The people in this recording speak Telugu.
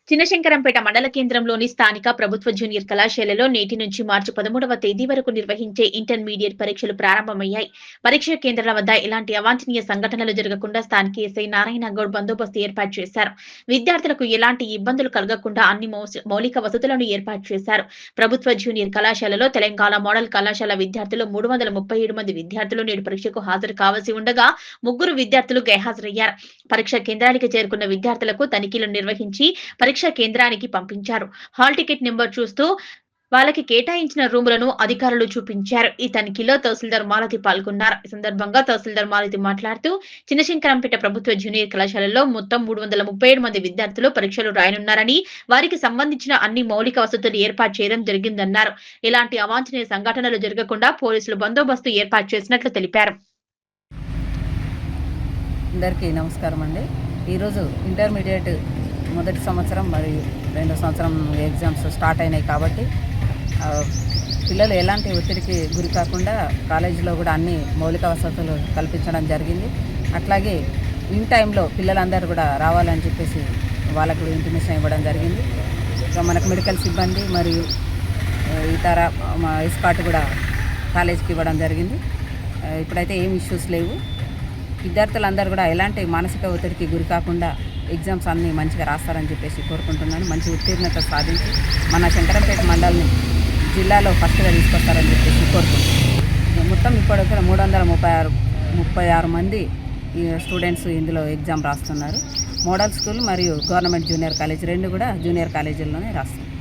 చినశంకరంపేట మండల కేంద్రంలోని స్థానిక ప్రభుత్వ జూనియర్ కళాశాలలో నేటి నుంచి మార్చి 13వ తేదీ వరకు నిర్వహించే ఇంటర్మీడియట్ పరీక్షలు ప్రారంభమయ్యాయి. పరీక్షా కేంద్రాల వద్ద ఎలాంటి అవాంఛనీయ సంఘటనలు జరగకుండా స్థానిక ఎస్ఐ నారాయణ గౌడ్ బందోబస్తు ఏర్పాటు చేశారు. విద్యార్థులకు ఎలాంటి ఇబ్బందులు కలగకుండా అన్ని మౌలిక వసతులను ఏర్పాటు చేశారు. ప్రభుత్వ జూనియర్ కళాశాలలో తెలంగాణ మోడల్ కళాశాల విద్యార్థులు 337 మంది విద్యార్థులు నేడు పరీక్షకు హాజరు కావాల్సి ఉండగా 3 విద్యార్థులు గైహాజరయ్యారు. పరీక్షా కేంద్రానికి చేరుకున్న విద్యార్థులకు తనిఖీలు నిర్వహించి పరీక్షా కేంద్రానికి పంపించారు. హాల్ టికెట్ నెంబర్ చూస్తూ వాళ్ళకి కేటాయించిన రూములను అధికారులు చూపించారు. ఈ తనిఖీలో తహసీల్దార్ మాలతి పాల్గొన్నారు. ఈ సందర్భంగా తహసీల్దార్ మాలతి మాట్లాడుతూ చినశంకరంపేట ప్రభుత్వ జూనియర్ కళాశాలలో మొత్తం 337 మంది విద్యార్థులు పరీక్షలు రాయనున్నారని, వారికి సంబంధించిన అన్ని మౌలిక వసతులు ఏర్పాటు చేయడం జరిగిందన్నారు. ఎలాంటి అవాంఛనీయ సంఘటనలు జరగకుండా పోలీసులు బందోబస్తు ఏర్పాటు చేసినట్లు తెలిపారు. అందరికీ నమస్కారం అండి. ఈరోజు ఇంటర్మీడియట్ మొదటి సంవత్సరం మరియు రెండో సంవత్సరం ఎగ్జామ్స్ స్టార్ట్ అయినాయి కాబట్టి పిల్లలు ఎలాంటి ఒత్తిడికి గురి కాకుండా కాలేజీలో కూడా అన్ని మౌలిక వసతులు కల్పించడం జరిగింది. అట్లాగే ఇన్ టైంలో పిల్లలందరూ కూడా రావాలని చెప్పేసి వాళ్ళకు ఇంటిమేషన్ ఇవ్వడం జరిగింది. మనకు మెడికల్ సిబ్బంది మరియు ఇతర ఎస్కార్ట్ కూడా కాలేజీకి ఇవ్వడం జరిగింది. ఇప్పుడైతే ఏం ఇష్యూస్ లేవు. విద్యార్థులందరూ కూడా ఎలాంటి మానసిక ఒత్తిడికి గురి కాకుండా ఎగ్జామ్స్ అన్నీ మంచిగా రాస్తారని చెప్పేసి కోరుకుంటున్నాను. మంచి ఉత్తీర్ణత సాధించి మన శంకరంపేట మండలిని జిల్లాలో ఫస్ట్గా తీసుకొస్తారని చెప్పేసి కోరుకుంటున్నాను. మొత్తం ఇప్పటివరకు 336 మంది స్టూడెంట్స్ ఇందులో ఎగ్జామ్ రాస్తున్నారు. మోడల్ స్కూల్ మరియు గవర్నమెంట్ జూనియర్ కాలేజ్ రెండు కూడా జూనియర్ కాలేజీల్లోనే రాస్తున్నారు.